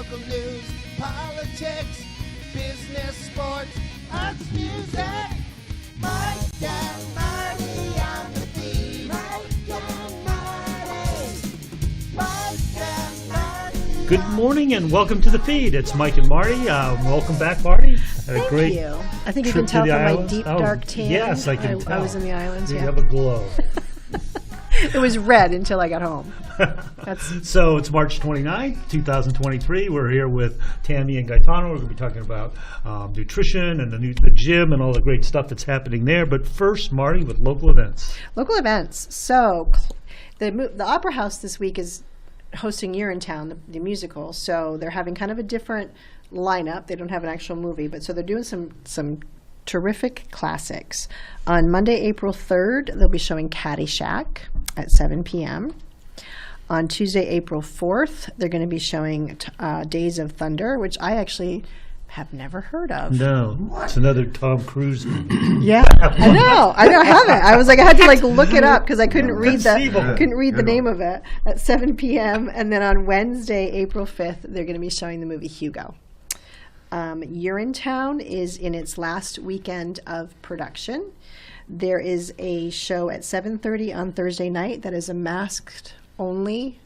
local news, politics, business, sports, arts, music. Mike and Marty on the feed. Mike and Marty. Mike and Marty. Good morning and welcome to the feed. It's Mike and Marty. Welcome back, Marty. Thank you. I think you can tell from my deep, dark tan. Yes, I can tell. I was in the islands, You have a glow. It was red until I got home. So it's March 29th, 2023. We're here with Tammy and Gaetano. We're going to be talking about nutrition and the gym and all the great stuff that's happening there. But first, Marty, with local events. Local events. So the Opera House this week is hosting Year in Town, the musical. So they're having kind of a different lineup. They don't have an actual movie, but so they're doing some terrific classics. On Monday, April 3rd, they'll be showing Caddyshack at 7 p.m. On Tuesday, April 4th, they're going to be showing Days of Thunder, which I actually have never heard of. No, it's another Tom Cruise movie. Yeah, I know, I haven't. I was like, I had to look it up because I couldn't read the name of it at 7 p.m. And then on Wednesday, April 5th, they're going to be showing the movie Hugo. Year in Town is in its last weekend of production. There is a show at 7:30 on Thursday night that is a masked-only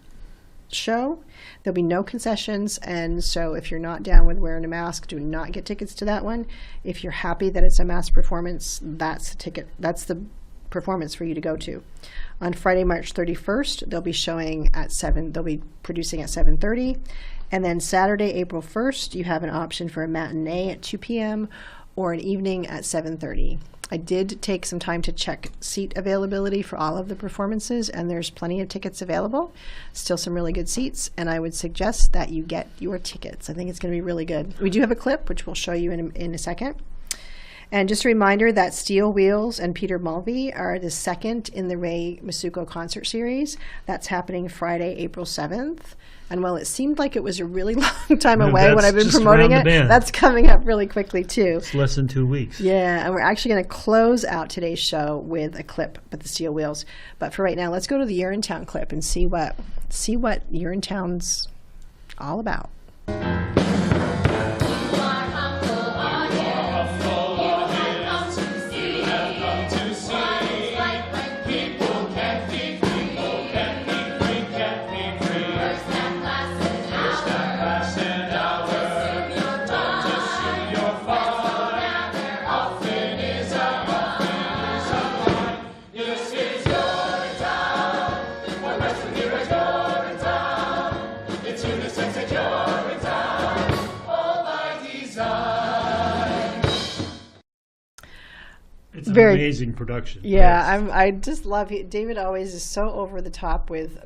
show. There'll be no concessions, and so if you're not down with wearing a mask, do not get tickets to that one. If you're happy that it's a masked performance, that's the ticket. That's the performance for you to go to. On Friday, March 31st, they'll be showing at 7. They'll be producing at 7:30. And then Saturday, April 1st, you have an option for a matinee at 2 p.m. or an evening at 7:30. I did take some time to check seat availability for all of the performances, and there's plenty of tickets available. Still some really good seats, and I would suggest that you get your tickets. I think it's going to be really good. We do have a clip, which we'll show you in a second. And just a reminder that Steel Wheels and Peter Mulvey are the second in the Ray Masuko concert series. That's happening Friday, April 7th. And while it seemed like it was a really long time away when I've been promoting it, that's coming up really quickly too. It's less than 2 weeks. Yeah, and we're actually going to close out today's show with a clip with the Steel Wheels. But for right now, let's go to the Year in Town clip and see what Year in Town's all about. It's an amazing production. Yeah, yes. I just love it. David always is so over the top with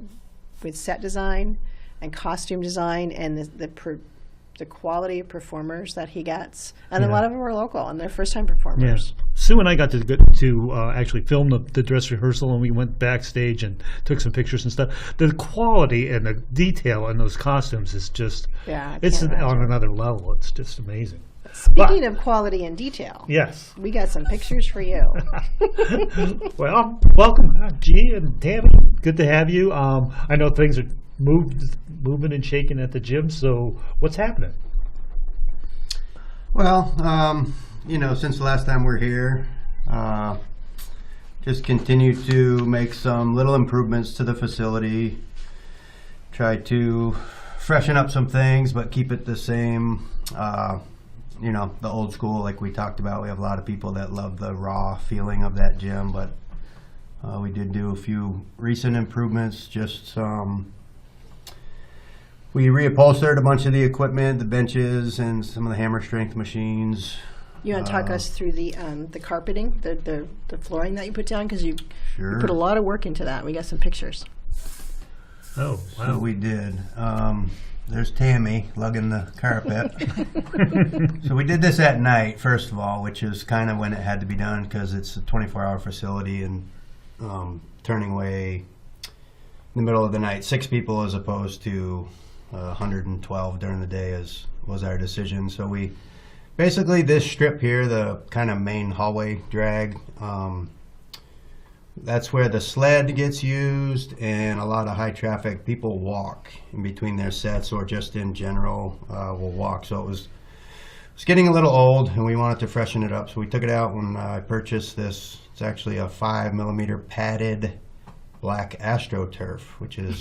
set design and costume design and the quality of performers that he gets. And a lot of them are local and they're first-time performers. Yeah. Sue and I got to actually film the dress rehearsal, and we went backstage and took some pictures and stuff. The quality and the detail in those costumes is just, it's on another level. It's just amazing. Speaking of quality and detail, yes, we got some pictures for you. Well, welcome, G and Tammy. Good to have you. I know things are moving and shaking at the gym. So, what's happening? Well, since the last time we're here, just continue to make some little improvements to the facility. Try to freshen up some things, but keep it the same. The old school, like we talked about. We have a lot of people that love the raw feeling of that gym, but we did do a few recent improvements. We reupholstered a bunch of the equipment, the benches, and some of the hammer strength machines. You want to talk us through the carpeting, the flooring that you put down? Because you put a lot of work into that. We got some pictures. Oh, wow. So we did. There's Tammy lugging the carpet. So we did this at night, first of all, which is kind of when it had to be done because it's a 24-hour facility and turning away in the middle of the night 6 people as opposed to 112 during the day was our decision. So we basically, this strip here, the kind of main hallway drag, That's where the sled gets used, and a lot of high traffic people walk in between their sets, or just in general will walk. So it was getting a little old, and we wanted to freshen it up. So we took it out when I purchased this. It's actually a 5mm padded black AstroTurf, which is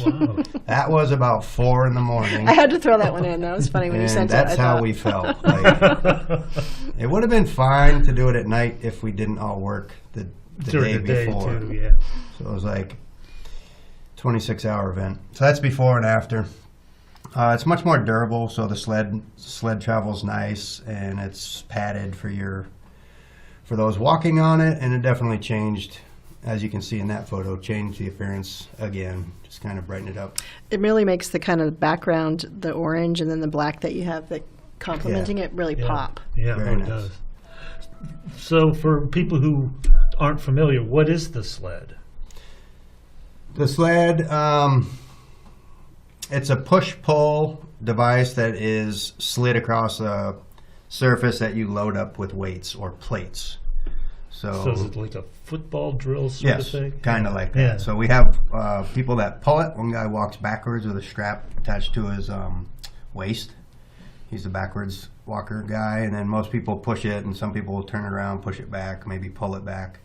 that was about 4 a.m. I had to throw that one in. That was funny when you sent it. That's how we felt. Like, it would have been fine to do it at night if we didn't all work the day before. Too, yeah. So it was like 26-hour event. So that's before and after. It's much more durable, so the sled travels nice, and it's padded for those walking on it, and it definitely changed, as you can see in that photo, changed the appearance again, just kind of brighten it up. It really makes the kind of background, the orange and then the black that you have that complementing it really pop. Yeah, Very nice. It does. So for people who aren't familiar, what is the sled? The sled, it's a push-pull device that is slid across a surface that you load up with weights or plates. So is it like a football drill sort of thing? Yes, kind of like that. Yeah. So we have people that pull it. One guy walks backwards with a strap attached to his waist. He's the backwards walker guy. And then most people push it, and some people will turn it around, push it back, maybe pull it back.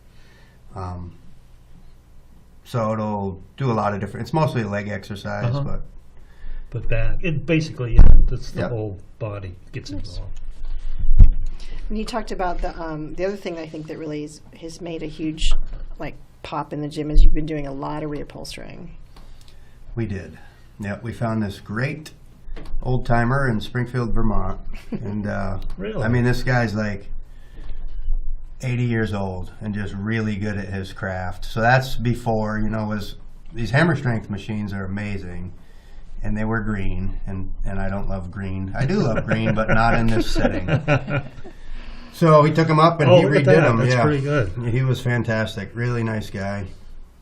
So it'll do a lot of different. It's mostly a leg exercise, but back. It basically, that's the whole body gets involved. And you talked about the other thing I think that really has made a huge pop in the gym is you've been doing a lot of reupholstering. We did. Yep, we found this great old timer in Springfield, Vermont, and really? I mean, this guy's like 80 years old and just really good at his craft. So that's before, these hammer strength machines are amazing, and they were green, and I don't love green. I do love green, but not in this setting. So he took them up and he redid them. That's pretty good. He was fantastic. Really nice guy.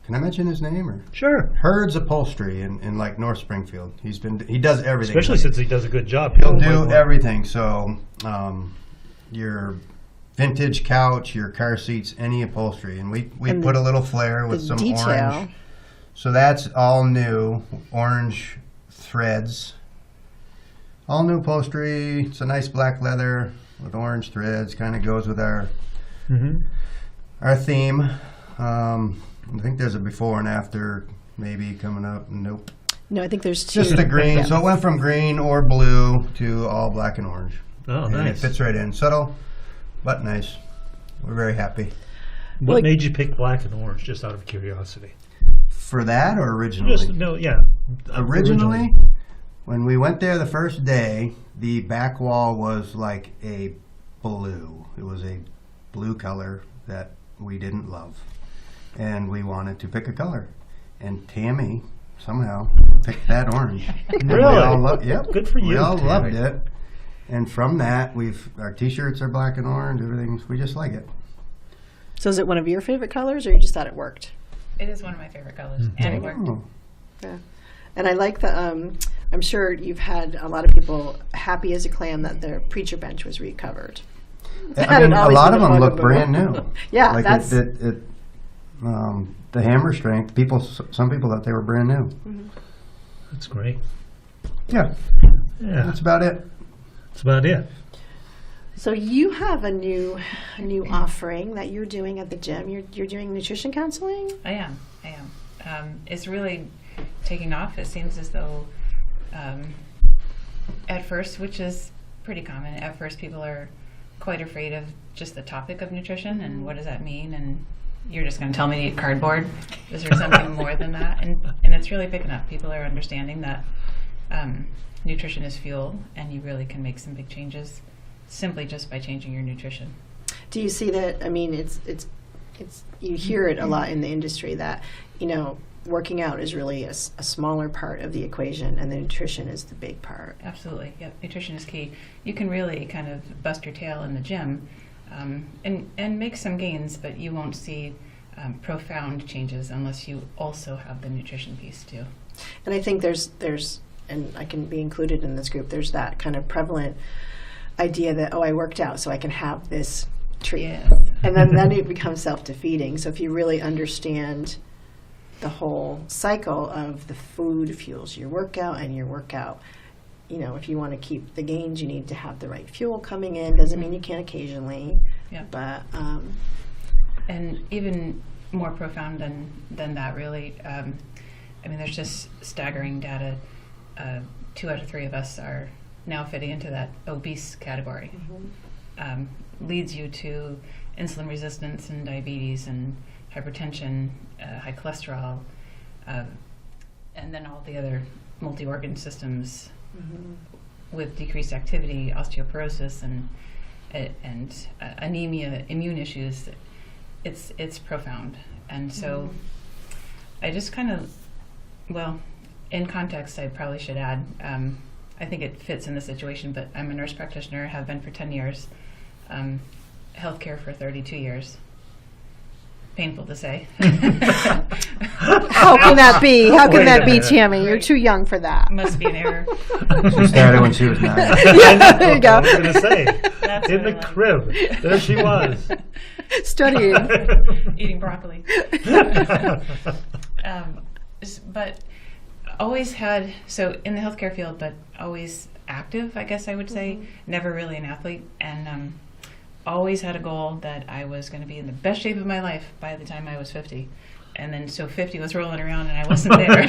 Can I mention his name? Or? Sure. Herds Upholstery in like North Springfield. He does everything. Especially since he does a good job. He'll do everything. So your vintage couch, your car seats, any upholstery. And we put a little flair with some detail. Orange. So that's all new. Orange threads. All new upholstery. It's a nice black leather with orange threads. Kind of goes with our theme. I think there's a before and after maybe coming up. Nope. No, I think there's two. Just the green. Yeah. So it went from green or blue to all black and orange. Oh, and nice. It fits right in. Subtle, but nice. We're very happy. What made you pick black and orange, just out of curiosity? For that or originally? Originally, when we went there the first day, the back wall was like a blue. It was a blue color that we didn't love. And we wanted to pick a color. And Tammy somehow picked that orange. Really? Yep. Good for you. We all Tammy. loved it. And from that, our t-shirts are black and orange. Everything, we just like it. So is it one of your favorite colors, or you just thought it worked? It is one of my favorite colors, and it worked. Yeah. And I like the, I'm sure you've had a lot of people happy as a clam that their preacher bench was recovered. I mean, a lot of them look brand new. Yeah, like that's... the hammer strength, some people thought they were brand new. Mm-hmm. That's great. Yeah. That's about it. That's about it. So you have a new offering that you're doing at the gym. You're doing nutrition counseling? I am. It's really taking off. It seems as though at first, which is pretty common, at first people are quite afraid of just the topic of nutrition and what does that mean, and you're just going to tell me to eat cardboard. Is there something more than that? And it's really picking up. People are understanding that nutrition is fuel, and you really can make some big changes simply just by changing your nutrition. Do you see that? I mean, it's you hear it a lot in the industry that, working out is really a smaller part of the equation, and the nutrition is the big part. Absolutely. Yep. Nutrition is key. You can really kind of bust your tail in the gym and make some gains, but you won't see profound changes unless you also have the nutrition piece too. And I think there's and I can be included in this group, there's that kind of prevalent idea that, I worked out so I can have this treat. Yes. And then it becomes self-defeating. So if you really understand the whole cycle of the food fuels your workout, and your workout, if you want to keep the gains, you need to have the right fuel coming in. Doesn't mean you can't occasionally, but and even more profound than that, really. There's just staggering data. 2 out of 3 of us are now fitting into that obese category. Leads you to insulin resistance and diabetes and hypertension, high cholesterol, and then all the other multi-organ systems with decreased activity, osteoporosis, and anemia, immune issues. It's profound. And so I just kind of, in context, I probably should add, I think it fits in the situation, but I'm a nurse practitioner, have been for 10 years, healthcare for 32 years. Painful to say. How can that be? How can that be, Tammy? You're too young for that. Must be an error. She started when she was 9. Yeah, there you go. I was going to say, That's in the what I crib, there she was. Studying. Eating broccoli. But always had, so in the healthcare field, but always active, I guess I would say. Never really an athlete. And always had a goal that I was going to be in the best shape of my life by the time I was 50. And then so 50 was rolling around and I wasn't there.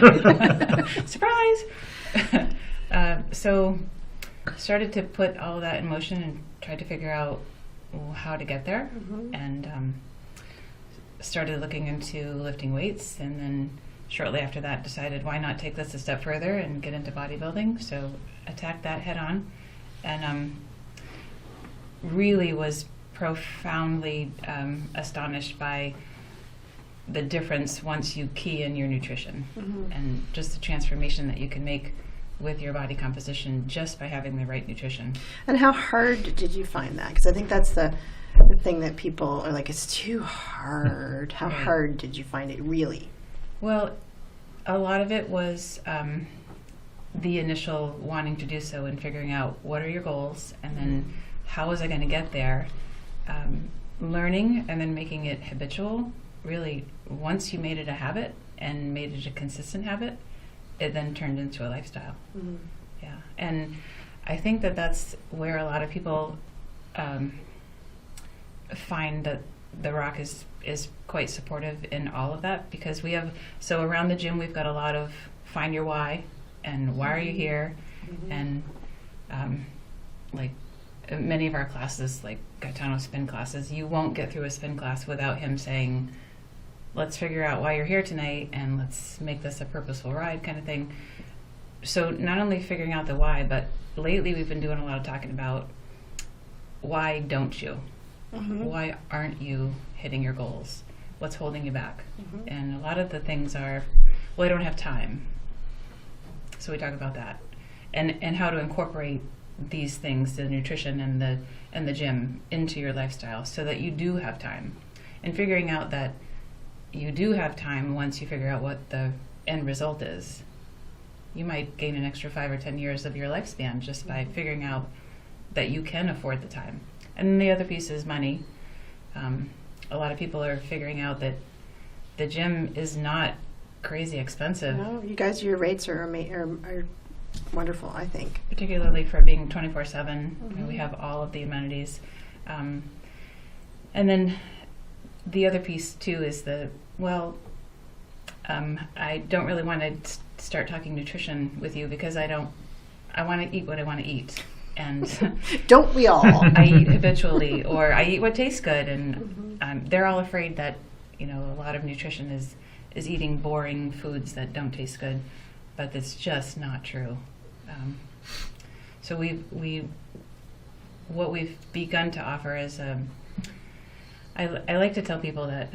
Surprise! So started to put all of that in motion and tried to figure out how to get there. And started looking into lifting weights, and then shortly after that decided why not take this a step further and get into bodybuilding. So attacked that head on, and really was profoundly astonished by the difference once you key in your nutrition and just the transformation that you can make with your body composition just by having the right nutrition. And how hard did you find that? Because I think that's the thing that people are like, it's too hard. How hard did you find it, really? Well, a lot of it was the initial wanting to do so and figuring out what are your goals, and then how was I going to get there. Learning and then making it habitual. Really, once you made it a habit and made it a consistent habit, it then turned into a lifestyle. Yeah, and I think that that's where a lot of people find that The Rock is quite supportive in all of that, because we have, so around the gym we've got a lot of find your why and why are you here, and like many of our classes, like Gaetano spin classes, you won't get through a spin class without him saying, let's figure out why you're here tonight and let's make this a purposeful ride kind of thing. So not only figuring out the why, but lately we've been doing a lot of talking about why don't you? Why aren't you hitting your goals? What's holding you back? And a lot of the things are, well, I don't have time. So we talk about that, and how to incorporate these things, the nutrition and the gym, into your lifestyle so that you do have time. And figuring out that you do have time once you figure out what the end result is. You might gain an extra 5 or 10 years of your lifespan just by figuring out that you can afford the time. And the other piece is money. A lot of people are figuring out that the gym is not crazy expensive. No, you guys, your rates are wonderful, I think. Particularly for being 24/7. We have all of the amenities. And then the other piece too is I don't really want to start talking nutrition with you because I want to eat what I want to eat. And don't we all? I eat habitually, or I eat what tastes good, and they're all afraid that a lot of nutrition is eating boring foods that don't taste good, but that's just not true. So what we've begun to offer is I like to tell people that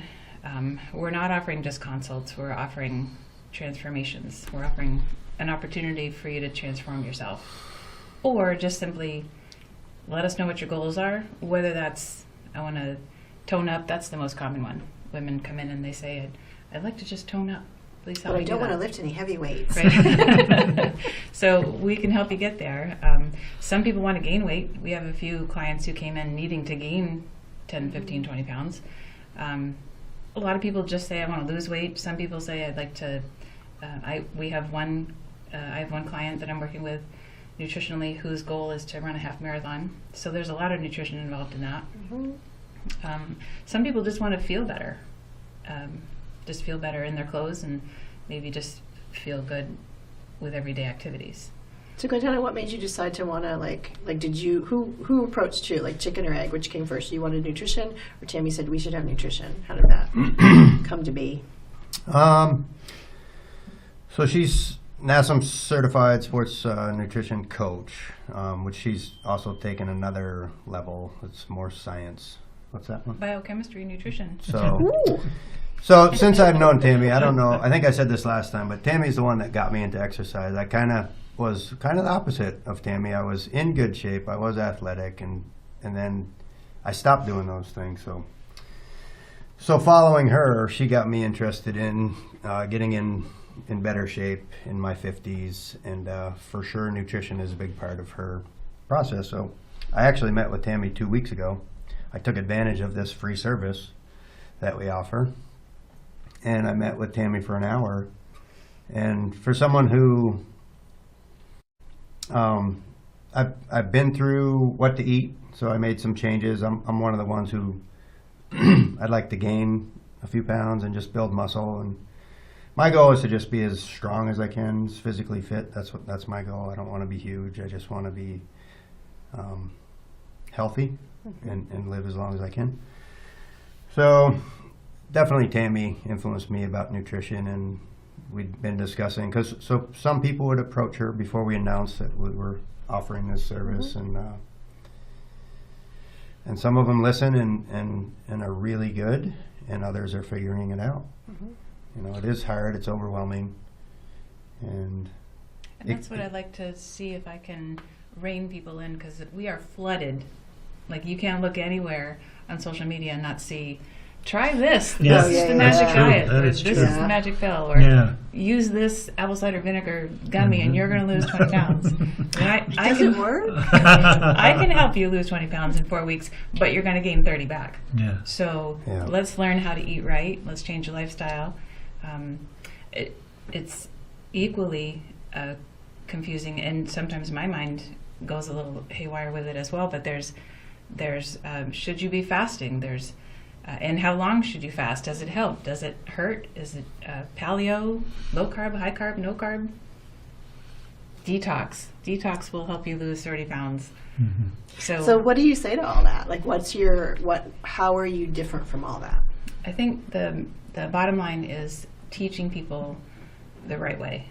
we're not offering just consults, we're offering transformations. We're offering an opportunity for you to transform yourself. Or just simply let us know what your goals are, whether that's, I want to tone up. That's the most common one. Women come in and they say, I'd like to just tone up. Please help me do that. I don't want to lift any heavy weights. Right. So we can help you get there. Some people want to gain weight. We have a few clients who came in needing to gain 10, 15, 20 pounds. A lot of people just say, I want to lose weight. Some people say, I'd like to, I have one client that I'm working with nutritionally whose goal is to run a half marathon. So there's a lot of nutrition involved in that. Some people just want to feel better. Just feel better in their clothes and maybe just feel good with everyday activities. So Gaetano, what made you decide to want to like did you, who approached you, like chicken or egg, which came first? You wanted nutrition, or Tammy said we should have nutrition? How did that come to be? So she's NASM certified sports nutrition coach, which she's also taken another level. It's more science. What's that one? Biochemistry, nutrition. So since I've known Tammy, I don't know, I think I said this last time, but Tammy's the one that got me into exercise. I was kind of the opposite of Tammy. I was in good shape. I was athletic, and then I stopped doing those things. So following her, she got me interested in getting in better shape in my 50s, and for sure nutrition is a big part of her process. So I actually met with Tammy 2 weeks ago. I took advantage of this free service that we offer, and I met with Tammy for an hour. And for someone who I've been through what to eat, so I made some changes. I'm one of the ones who I'd like to gain a few pounds and just build muscle, and my goal is to just be as strong as I can, physically fit. That's my goal. I don't want to be huge. I just want to be healthy and live as long as I can. So definitely Tammy influenced me about nutrition, and we'd been discussing, so some people would approach her before we announced that we were offering this service, and some of them listen and are really good, and others are figuring it out. You know, it is hard, it's overwhelming, and that's what I'd like to see if I can rein people in, because we are flooded. Like, you can't look anywhere on social media and not see, try this. Yeah. This is the magic diet. That Or is this true. is the magic pill. Or use this apple cider vinegar gummy and you're going to lose 20 pounds. And I Does can it work? I can help you lose 20 pounds in 4 weeks, but you're going to gain 30 back. Yeah. So let's learn how to eat right. Let's change your lifestyle. It's equally confusing, and sometimes my mind goes a little haywire with it as well. But there's should you be fasting? There's and how long should you fast? Does it help? Does it hurt? Is it paleo, low carb, high carb, no carb? Detox. Detox will help you lose 30 pounds. Mm-hmm. So what do you say to all that? Like, how are you different from all that? I think the bottom line is teaching people the right way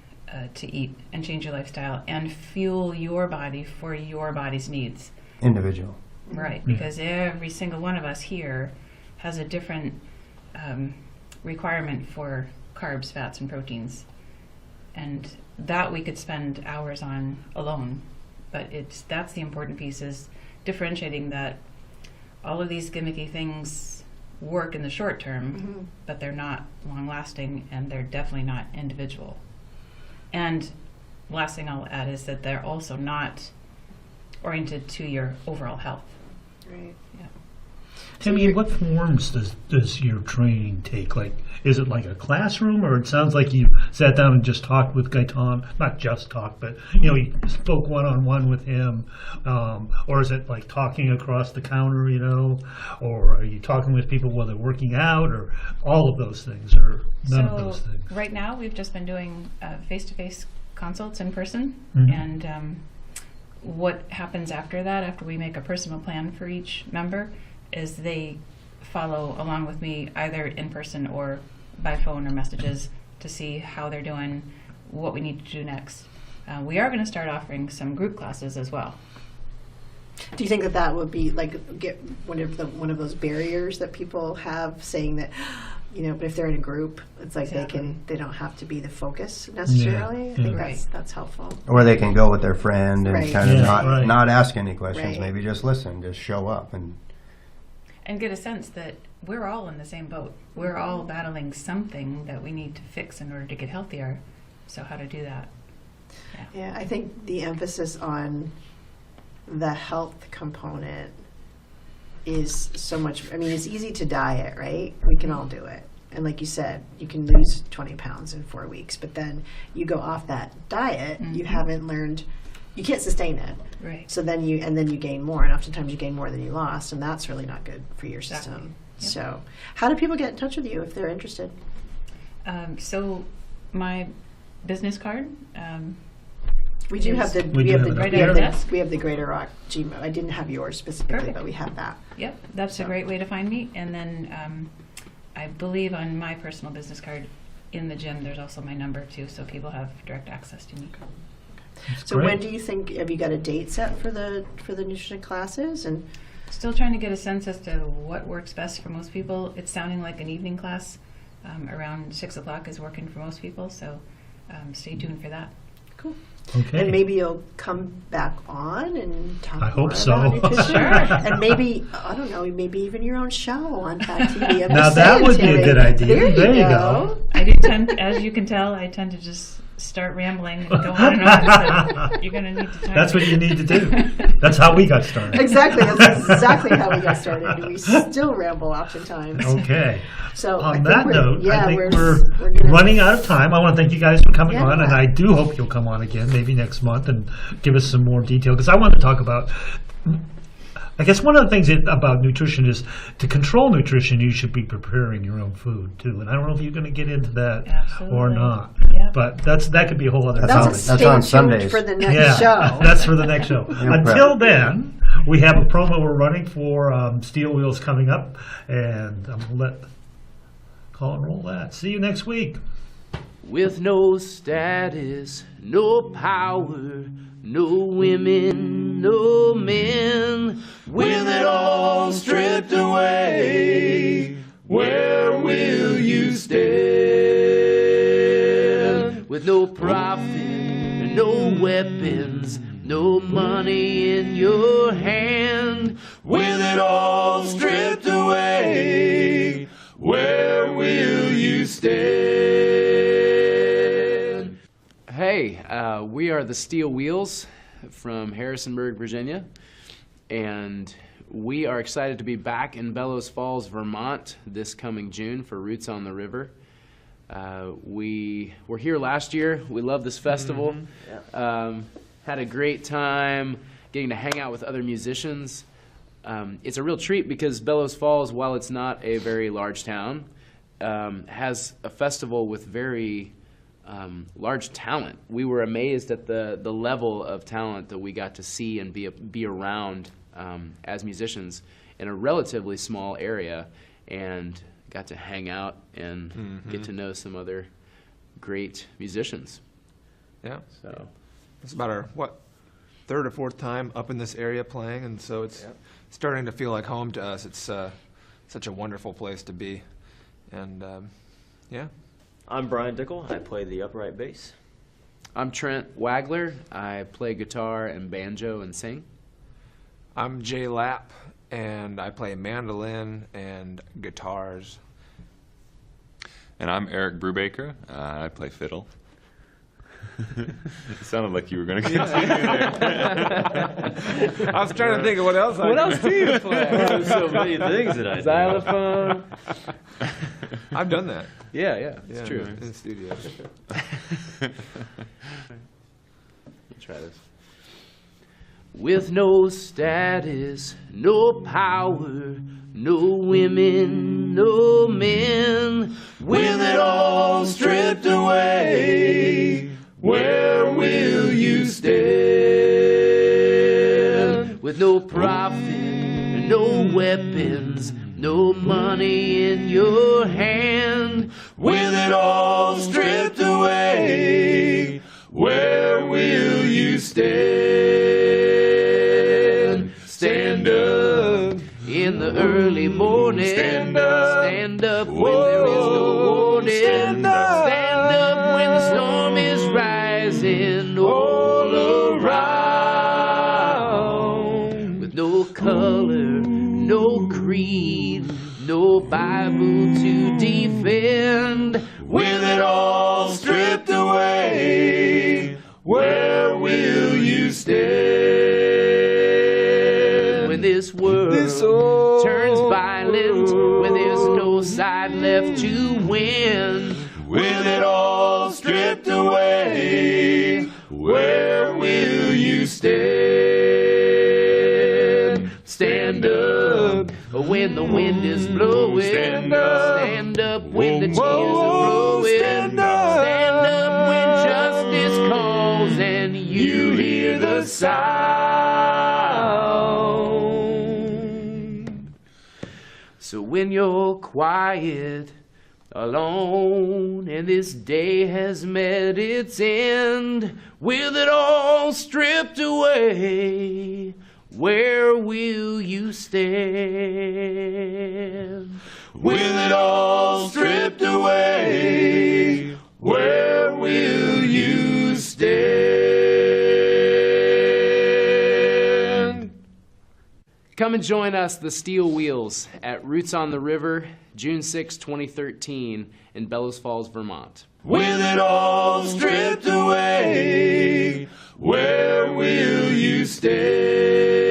to eat and change your lifestyle and fuel your body for your body's needs. individual. Right, because every single one of us here has a different requirement for carbs, fats, and proteins. And that we could spend hours on alone. But that's the important piece, is differentiating that all of these gimmicky things work in the short term, but they're not long lasting, and they're definitely not individual. And last thing I'll add is that they're also not oriented to your overall health. Right. Yeah. Tammy, what forms does your training take? Like, is it like a classroom, or it sounds like you sat down and just talked with Gaetano? Not just talked, but you spoke one-on-one with him, or is it like talking across the counter? Or are you talking with people while they're working out, or all of those things, or none of those things? Right now, we've just been doing face-to-face consults in person, and what happens after that, after we make a personal plan for each member, is they follow along with me either in person or by phone or messages to see how they're doing, what we need to do next. We are going to start offering some group classes as well. Do you think that would be like get one of those barriers that people have, saying that, but if they're in a group, it's like they don't have to be the focus necessarily. I think that's helpful. Or they can go with their friend and kind of not ask any questions. Right. Maybe just listen, just show up and get a sense that we're all in the same boat. We're all battling something that we need to fix in order to get healthier. So how to do that? Yeah, I think the emphasis on the health component is so much. I mean, it's easy to diet, right? We can all do it. And like you said, you can lose 20 pounds in 4 weeks, but then you go off that diet, you haven't learned, you can't sustain it. Right. So then you gain more, and oftentimes you gain more than you lost, and that's really not good for your system. Yep. So how do people get in touch with you if they're interested? So my business card. We do have the Greater Rock Gmail. I didn't have yours specifically, Perfect. but we have that. Yep, that's a great way to find me. And then I believe on my personal business card in the gym, there's also my number too, so people have direct access to me. So when do you think, have you got a date set for the nutrition classes? And Still trying to get a sense as to what works best for most people. It's sounding like an evening class around 6 o'clock is working for most people, so stay tuned for that. cool. Okay. And maybe you'll come back on and talk I more hope so. about nutrition. Sure. And maybe, I don't know, maybe even your own show on Fat TV. I'm Now just that saying, would be a Tammy. good idea. There you go. I do tend, as you can tell, I tend to just start rambling and go on and on. So you're going to need to time. That's what you need to do. That's how we got started. Exactly. That's exactly how we got started. We still ramble oftentimes. Okay. So On that note, I think we're gonna- running out of time. I want to thank you guys for coming Yeah. on, and I do hope you'll come on again, maybe next month, and give us some more detail, because I want to talk about, I guess one of the things about nutrition is to control nutrition, you should be preparing your own food, too. And I don't know if you're going to get into that Absolutely. or not. Yeah. But that could be a whole other That's topic. a That's stay on tuned Sundays. for the next show. That's for the next show. Yeah, Until then, we have a promo we're running for Steel Wheels coming up, and I'm going to call and roll that. See you next week. With no status, no power, no women, no men, with it all stripped away, where will you stand? With no profit, no weapons, no money in your hand, with it all stripped away, where will you stand? Hey, we are the Steel Wheels from Harrisonburg, Virginia, and we are excited to be back in Bellows Falls, Vermont this coming June for Roots on the River. We were here last year. We love this festival. Had a great time getting to hang out with other musicians. It's a real treat because Bellows Falls, while it's not a very large town, has a festival with very large talent. We were amazed at the level of talent that we got to see and be around as musicians in a relatively small area, and got to hang out and get to know some other great musicians. Yeah. So It's about our, third or fourth time up in this area playing, and so it's starting to feel like home to us. It's such a wonderful place to be. And, yeah. I'm Brian Dickel. I play the upright bass. I'm Trent Wagler. I play guitar and banjo and sing. I'm Jay Lapp, and I play mandolin and guitars. And I'm Eric Brubaker. I play fiddle. It sounded like you were going to continue there. I was trying to think of what else I What else do you play? There's so many things that I do. Xylophone. I've done that. Yeah, it's true. In the studio. Let's try this. With no status, no power, no women, no men, with it all stripped away, where will you stand? With no profit, no weapons, no money in your hand, with it all stripped away, where will you stand? Stand up in the early morning. Stand up when there is no warning. Stand up when the storm is rising all around. With no color, no creed, no Bible to defend. With it all stripped away, where will you stand? When this world With it all stripped away, where will you stand? Stand up when the wind is blowing. Stand up. Stand up when the tears Whoa, are flowing. stand up. Stand up when justice calls and you hear the sound. So when you're quiet, alone, and this day has met its end, with it all stripped away, where will you stand? With it all stripped away, where will you stand? Come and join us, the Steel Wheels, at Roots on the River, June 6, 2013, in Bellows Falls, Vermont. With it all stripped away, where will you stand?